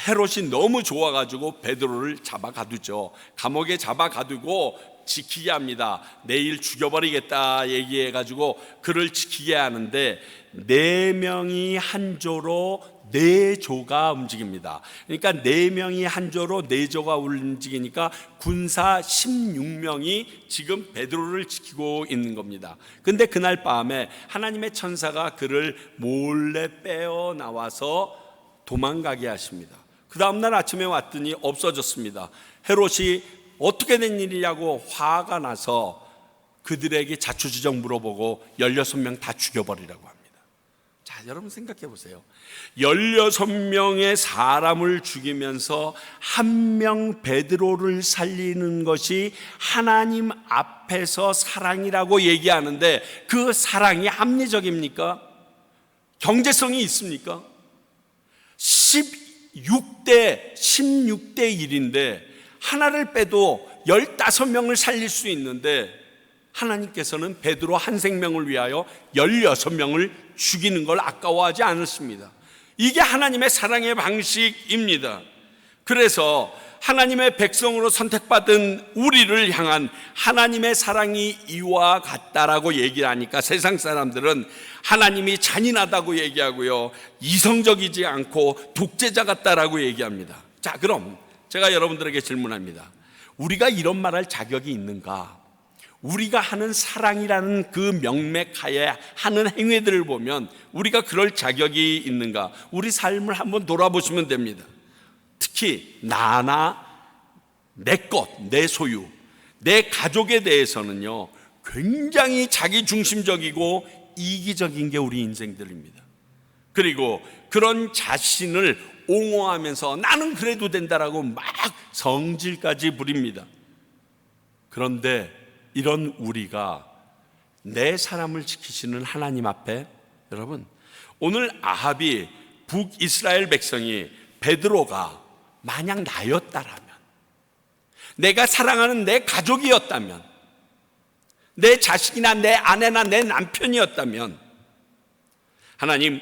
헤롯이 너무 좋아가지고 베드로를 잡아 가두죠. 감옥에 잡아 가두고 지키게 합니다. 내일 죽여버리겠다 얘기해가지고 그를 지키게 하는데 4명이 한 조로 4조가 움직입니다. 그러니까 4명이 한 조로 4조가 움직이니까 군사 16명이 지금 베드로를 지키고 있는 겁니다. 근데 그날 밤에 하나님의 천사가 그를 몰래 빼어 나와서 도망가게 하십니다. 그 다음날 아침에 왔더니 없어졌습니다. 헤롯이 어떻게 된 일이냐고 화가 나서 그들에게 자초지종 물어보고 16명 다 죽여버리라고 합니다. 자, 여러분 생각해 보세요. 16명의 사람을 죽이면서 한 명 베드로를 살리는 것이 하나님 앞에서 사랑이라고 얘기하는데 그 사랑이 합리적입니까? 경제성이 있습니까? 16대 1인데 하나를 빼도 15명을 살릴 수 있는데 하나님께서는 베드로 한 생명을 위하여 16명을 죽이는 걸 아까워하지 않으십니다. 이게 하나님의 사랑의 방식입니다. 그래서 하나님의 백성으로 선택받은 우리를 향한 하나님의 사랑이 이와 같다라고 얘기를 하니까 세상 사람들은 하나님이 잔인하다고 얘기하고요, 이성적이지 않고 독재자 같다라고 얘기합니다. 자, 그럼 제가 여러분들에게 질문합니다. 우리가 이런 말할 자격이 있는가? 우리가 하는 사랑이라는 그 명맥하에 하는 행위들을 보면 우리가 그럴 자격이 있는가? 우리 삶을 한번 돌아보시면 됩니다. 특히 나나 내 것, 내 소유, 내 가족에 대해서는요 굉장히 자기중심적이고 이기적인 게 우리 인생들입니다. 그리고 그런 자신을 옹호하면서 나는 그래도 된다라고 막 성질까지 부립니다. 그런데 이런 우리가 내 사람을 지키시는 하나님 앞에, 여러분, 오늘 아합이 북이스라엘 백성이 베드로가 만약 나였다라면, 내가 사랑하는 내 가족이었다면, 내 자식이나 내 아내나 내 남편이었다면, 하나님,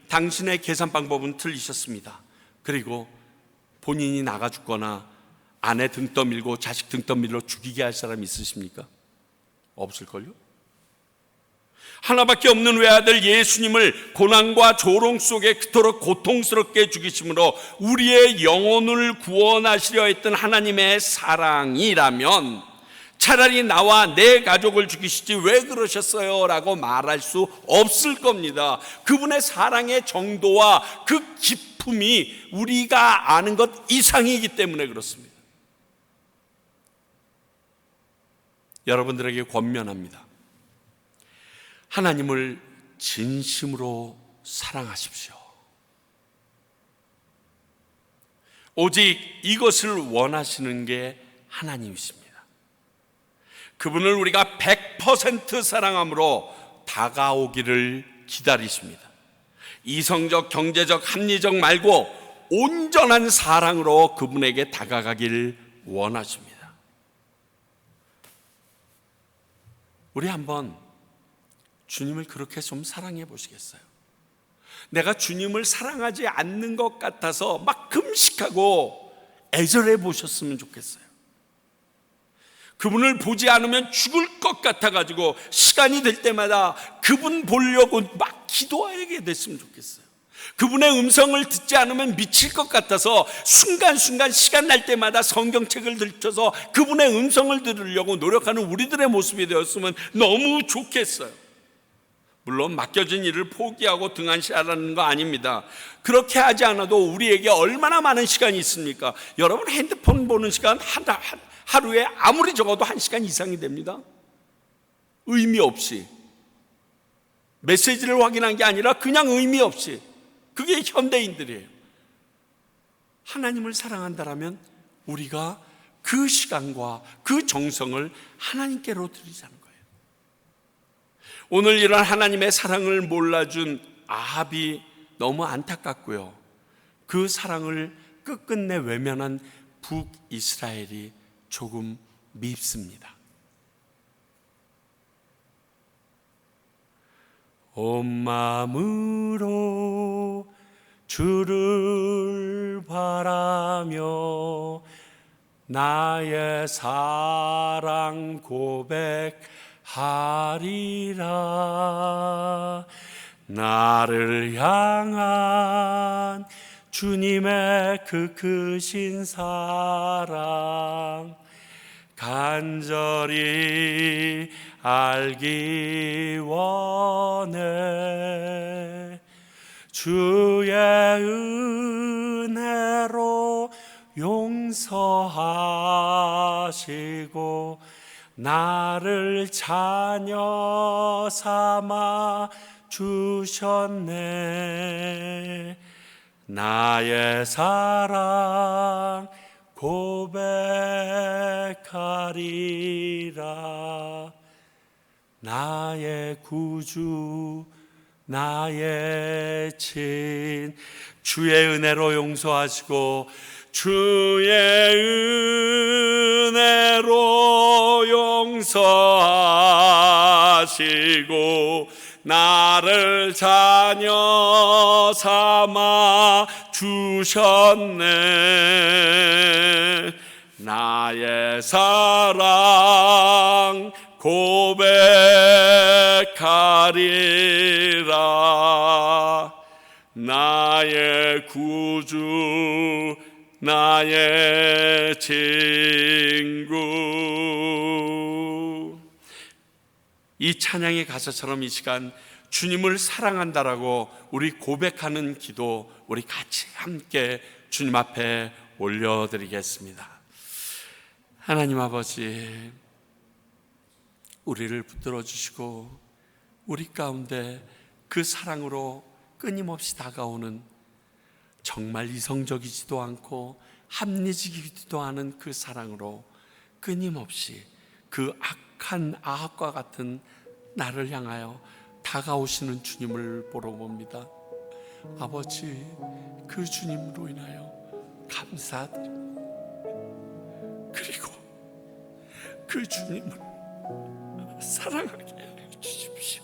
당신의 계산 방법은 틀리셨습니다. 그리고 본인이 나가 죽거나 아내 등 떠밀고 자식 등 떠밀러 죽이게 할 사람이 있으십니까? 없을걸요? 하나밖에 없는 외아들 예수님을 고난과 조롱 속에 그토록 고통스럽게 죽이심으로 우리의 영혼을 구원하시려 했던 하나님의 사랑이라면 차라리 나와 내 가족을 죽이시지 왜 그러셨어요? 라고 말할 수 없을 겁니다. 그분의 사랑의 정도와 그 기품이 우리가 아는 것 이상이기 때문에 그렇습니다. 여러분들에게 권면합니다. 하나님을 진심으로 사랑하십시오. 오직 이것을 원하시는 게 하나님이십니다. 그분을 우리가 100% 사랑함으로 다가오기를 기다리십니다. 이성적, 경제적, 합리적 말고 온전한 사랑으로 그분에게 다가가기를 원하십니다. 우리 한번 주님을 그렇게 좀 사랑해 보시겠어요? 내가 주님을 사랑하지 않는 것 같아서 막 금식하고 애절해 보셨으면 좋겠어요. 그분을 보지 않으면 죽을 것 같아가지고 시간이 될 때마다 그분 보려고 막 기도하게 됐으면 좋겠어요. 그분의 음성을 듣지 않으면 미칠 것 같아서 순간순간 시간 날 때마다 성경책을 들춰서 그분의 음성을 들으려고 노력하는 우리들의 모습이 되었으면 너무 좋겠어요. 물론 맡겨진 일을 포기하고 등한시하라는 거 아닙니다. 그렇게 하지 않아도 우리에게 얼마나 많은 시간이 있습니까? 여러분 핸드폰 보는 시간 하루에 아무리 적어도 1시간 이상이 됩니다. 의미 없이 메시지를 확인한 게 아니라 그냥 의미 없이. 그게 현대인들이에요. 하나님을 사랑한다라면 우리가 그 시간과 그 정성을 하나님께로 드리자는 거예요. 오늘 이런 하나님의 사랑을 몰라준 아합이 너무 안타깝고요, 그 사랑을 끝끝내 외면한 북이스라엘이 조금 밉습니다. 온 마음으로 주를 바라며 나의 사랑 고백하리라. 나를 향한 주님의 그 크신 사랑 간절히 알기 원해. 주의 은혜로 용서하시고 나를 자녀 삼아 주셨네. 나의 사랑 고백하리라. 나의 구주 나의 친 주의 은혜로 용서하시고 주의 은혜로 용서하시고 나를 자녀 삼아 주셨네. 나의 사랑 고백하리라. 나의 구주 나의 친구. 이 찬양의 가사처럼 이 시간 주님을 사랑한다라고 우리 고백하는 기도 우리 같이 함께 주님 앞에 올려드리겠습니다. 하나님 아버지, 우리를 붙들어 주시고 우리 가운데 그 사랑으로 끊임없이 다가오는, 정말 이성적이지도 않고 합리적이지도 않은 그 사랑으로 끊임없이 그 악한 아합과 같은 나를 향하여 다가오시는 주님을 보러 봅니다. 아버지, 그 주님으로 인하여 감사드립니다. 그리고 그 주님을 사랑하게 해 주십시오.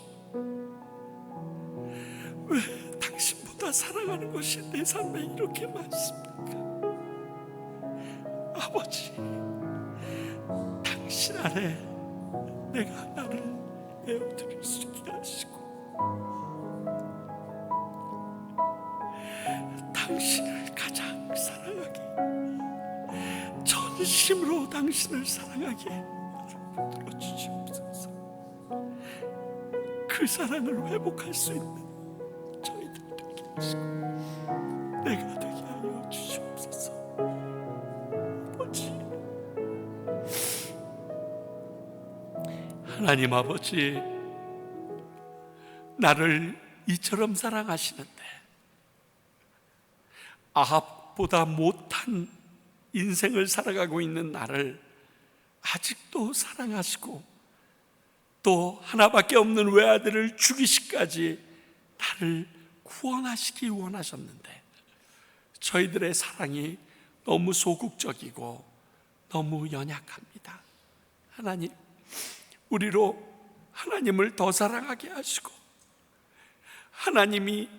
왜 당신보다 사랑하는 것이 내 삶에 이렇게 많습니까? 아버지, 당신 안에 내가 나를 내어드릴 수 있게 하시고 당신을 가장 사랑하게, 전심으로 당신을 사랑하게 나를 주시옵소서. 그 사랑을 회복할 수 있는 저희들 되게 하시고 내가 되게 하여 주시옵소서. 아버지, 하나님 아버지, 나를 이처럼 사랑하시는데 아합보다 못한 인생을 살아가고 있는 나를 아직도 사랑하시고 또 하나밖에 없는 외아들을 죽이시기까지 나를 구원하시기 원하셨는데 저희들의 사랑이 너무 소극적이고 너무 연약합니다. 하나님, 우리로 하나님을 더 사랑하게 하시고 하나님이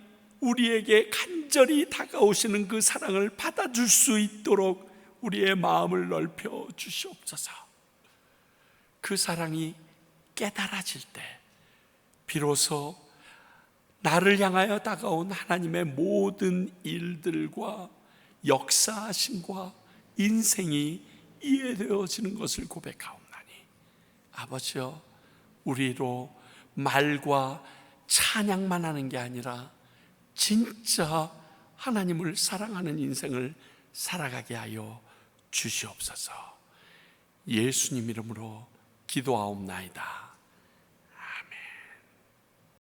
우리에게 간절히 다가오시는 그 사랑을 받아줄 수 있도록 우리의 마음을 넓혀 주시옵소서. 그 사랑이 깨달아질 때 비로소 나를 향하여 다가온 하나님의 모든 일들과 역사하심과 인생이 이해되어지는 것을 고백하옵나니, 아버지여, 우리로 말과 찬양만 하는 게 아니라 진짜 하나님을 사랑하는 인생을 살아가게 하여 주시옵소서. 예수님 이름으로 기도하옵나이다.